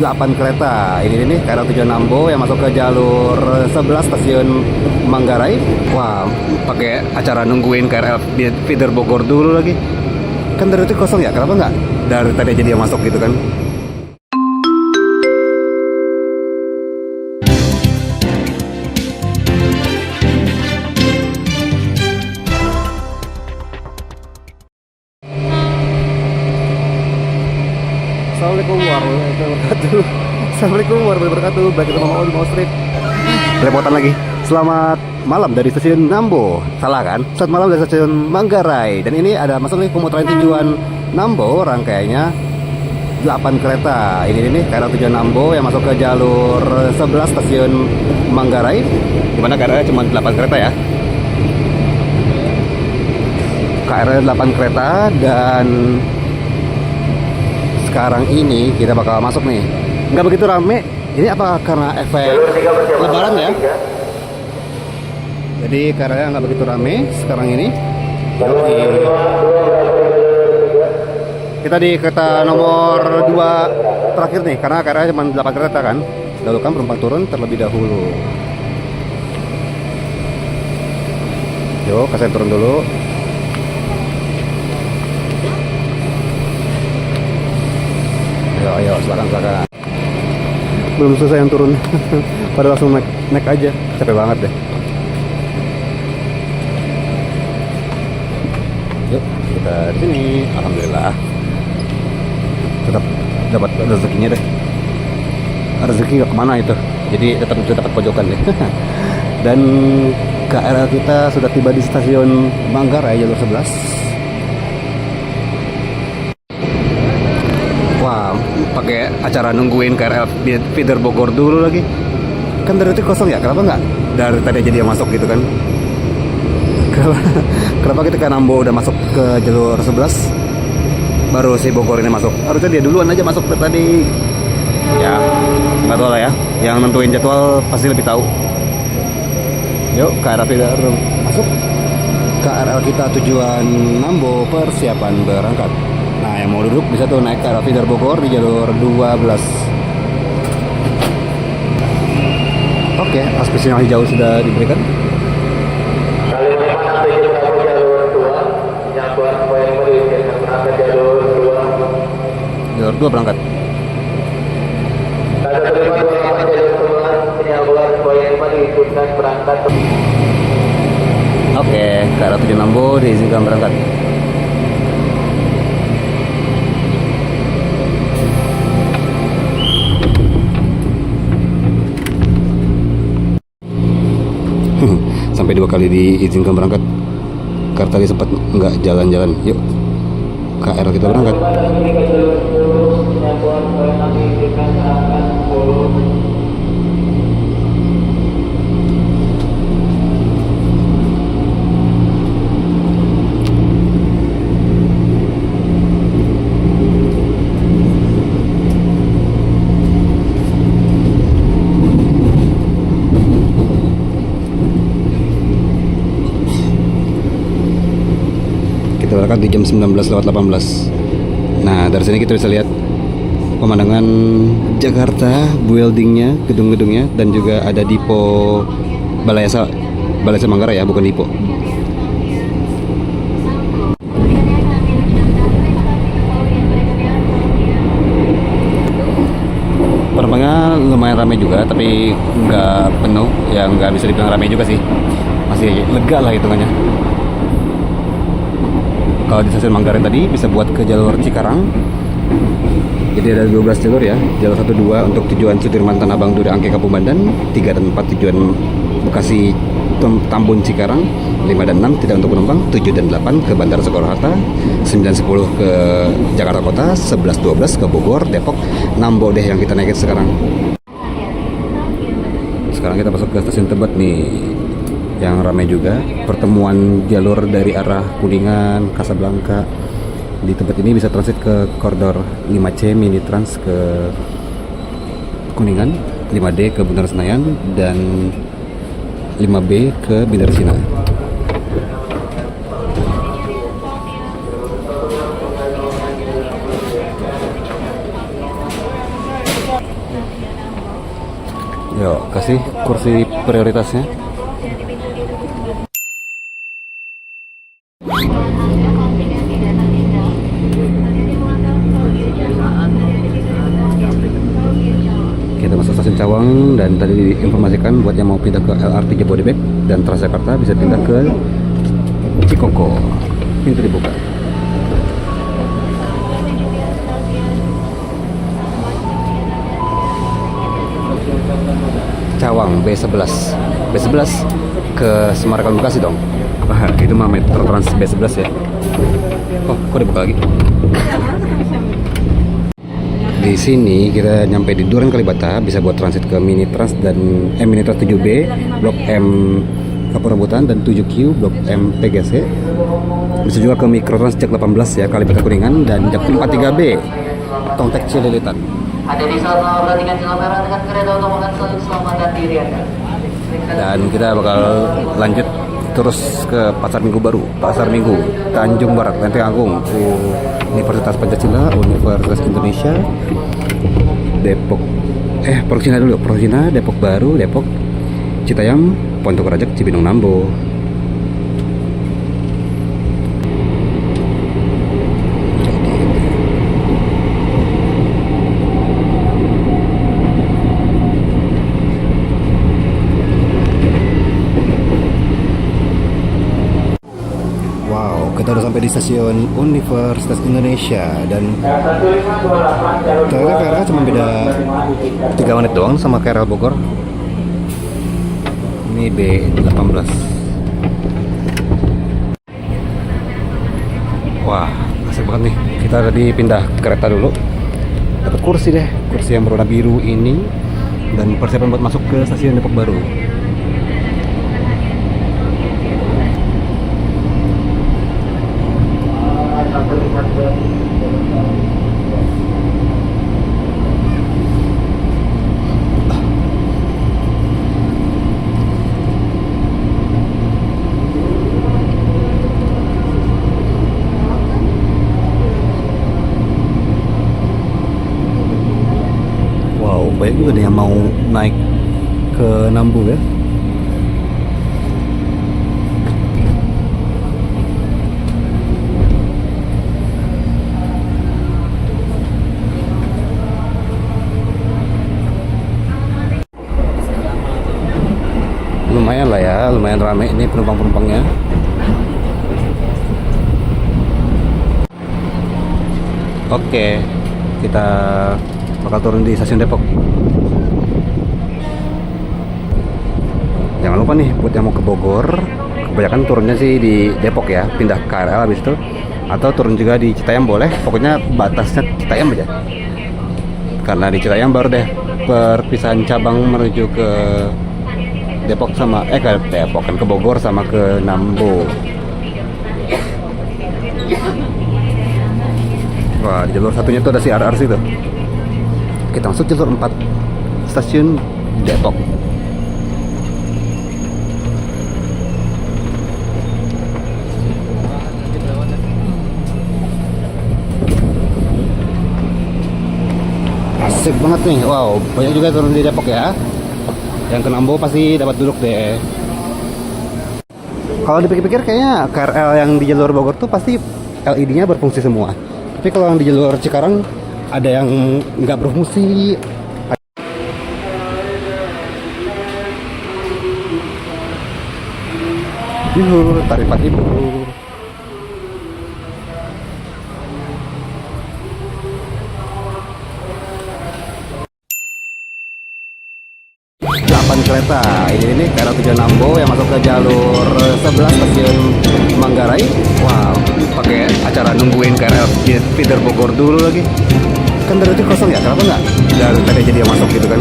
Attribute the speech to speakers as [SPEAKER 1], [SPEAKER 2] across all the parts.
[SPEAKER 1] 8 kereta. Ini nih KRL tujuan Ambo yang masuk ke jalur 11 stasiun Manggarai. Wah, pakai acara nungguin KRL feeder Bogor dulu lagi. Kan dari itu kosong ya, kenapa nggak dari tadi aja dia masuk gitu kan? Assalamualaikum warahmatullahi wabarakatuh. Assalamualaikum warahmatullahi wabarakatuh. Balik ketemu sama Odi Mau Street. Repotan lagi. Selamat malam dari stasiun Nambo. Salah kan? Selamat malam dari stasiun Manggarai. Dan ini ada masuk nih komuter lain tujuan Nambo, rangkaiannya 8 kereta. Ini nih KRL tujuan Nambo yang masuk ke jalur 11 stasiun Manggarai. Dimana KRL cuma 8 kereta ya. KRL 8 kereta dan sekarang ini kita bakal masuk nih. Nggak begitu rame. Ini apa karena efek lebaran ya? Jadi karena nggak begitu rame sekarang ini. Kita di kereta nomor 2 terakhir nih, karena KRL cuma 8 kereta kan. Dahulukan penumpang turun terlebih dahulu. Yuk, kasih turun dulu. Ayo, silakan. Belum selesai yang turun. Pada langsung naik aja. Capek banget deh. Yuk, kita di sini. Alhamdulillah. Tetap dapat rezekinya deh. Rezeki nggak kemana itu. Jadi tetap bisa dapat pojokan deh. Dan KRL kita sudah tiba di stasiun Manggarai jalur 11. Wah, pakai acara nungguin KRL feeder Bogor dulu lagi. Kan dari itu kosong ya, kenapa nggak dari tadi aja dia masuk gitu kan? Kenapa kita ke Nambo udah masuk ke jalur 11, baru si Bogor ini masuk? Harusnya dia duluan aja masuk tadi. Ya, nggak tahu lah ya. Yang nentuin jadwal pasti lebih tahu. Yuk, KRL feeder masuk. KRL kita tujuan Nambo, persiapan berangkat. Nah, yang mau duduk bisa tuh naik KRL feeder Bogor di jalur 12. Oke, aspek yang hijau sudah diberikan. Jalur 2 berangkat. Oke, KRL tujuan Nambo diizinkan berangkat. Sampai 2 kali diizinkan berangkat karena tadi sempat nggak jalan-jalan. Yuk, KRL kita berangkat. Kita berangkat di jam 19:18. Nah, dari sini kita bisa lihat pemandangan Jakarta, buildingnya, gedung-gedungnya, dan juga ada Dipo Balai Asa Manggarai ya, bukan Dipo. Penumpangnya lumayan ramai juga, tapi nggak penuh, ya nggak bisa dibilang ramai juga sih, masih lega lah hitungannya. Kalau di stasiun Manggarai tadi bisa buat ke jalur Cikarang. Jadi ada 12 jalur ya. Jalur 1, 2 untuk tujuan Sudirman, Tanah Abang, Duri, Angke, Kampung Bandan. 3 dan 4 tujuan Bekasi, Tambun, Cikarang. 5 dan 6 tidak untuk penumpang. 7 dan 8 ke Bandara Soekarno-Hatta. 9, 10 ke Jakarta Kota. 11, 12 ke Bogor, Depok. Nambo deh yang kita naikin sekarang. Sekarang kita masuk ke stasiun Tebet nih, yang ramai juga. Pertemuan jalur dari arah Kuningan, Kasablanka. Di tempat ini bisa transit ke koridor 5C mini trans ke Kuningan, 5D ke Bundaran Senayan, dan 5B ke Bidara Cina. Yuk, kasih kursi prioritasnya. Kita masuk stasiun Cawang dan tadi diinformasikan buat yang mau pindah ke LRT Jabodebek dan Transjakarta bisa pindah ke Cikoko. Pintu dibuka. Cawang B11 ke Semarang Bekasi dong. Wah, itu mah Metro Trans B11 ya. Oh, kok dibuka lagi? Di sini kita nyampe di Duren Kalibata, bisa buat transit ke Mini Trans dan Mini Trans 7B, Blok M Kapur Rambutan dan 7Q Blok M PGC. Bisa juga ke Mikro Trans Jak 18 ya, Kalibata Kuningan dan Jak 43B Tongtek Cililitan.
[SPEAKER 2] Ada di saat perhatikan jalan merah dengan kereta otomatis selamatkan diri Anda.
[SPEAKER 1] Dan kita bakal lanjut terus ke Pasar Minggu Baru, Pasar Minggu, Tanjung Barat, Lenteng Agung, Universitas Pancasila, Universitas Indonesia, Depok, Prokcina dulu, Prokcina, Depok Baru, Depok, Citayam, Pondok Rajak, Cibinong Nambo. Kita udah sampai di stasiun Universitas Indonesia dan ternyata KRL cuma beda 3 menit doang sama KRL Bogor. Ini B18. Wah, asik banget nih. Kita tadi pindah kereta dulu. Dapat kursi deh, kursi yang berwarna biru ini dan persiapan buat masuk ke stasiun Depok Baru. Wow, banyak juga nih yang mau naik ke Nambu ya. Lumayan lah ya, lumayan rame ini penumpang-penumpangnya. Oke, kita bakal turun di stasiun Depok. Jangan lupa nih buat yang mau ke Bogor, kebanyakan turunnya sih di Depok ya, pindah KRL habis itu, atau turun juga di Citayam boleh, pokoknya batasnya Citayam aja. Karena di Citayam baru deh perpisahan cabang menuju ke Depok sama ke Depok kan, ke Bogor sama ke Nambo. Wah, di jalur satunya tuh ada si RRC tuh. Kita masuk jalur 4 stasiun Depok. Asik banget nih. Wow, banyak juga turun di Depok ya. Yang ke Nambo pasti dapat duduk deh. Kalau dipikir-pikir kayaknya KRL yang di jalur Bogor tuh pasti LED-nya berfungsi semua. Tapi kalau yang di jalur Cikarang ada yang nggak berfungsi. Yuh, tarif 4.000. Kereta ini KRL Tujuan Nambo yang masuk ke jalur 11 stasiun Manggarai. Wow, pakai acara nungguin KRL feeder Bogor dulu lagi. Kan dari itu kosong ya, kenapa nggak dari tadi jadi yang masuk gitu kan?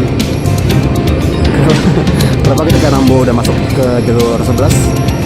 [SPEAKER 1] Kenapa kita ke Nambo udah masuk ke jalur 11?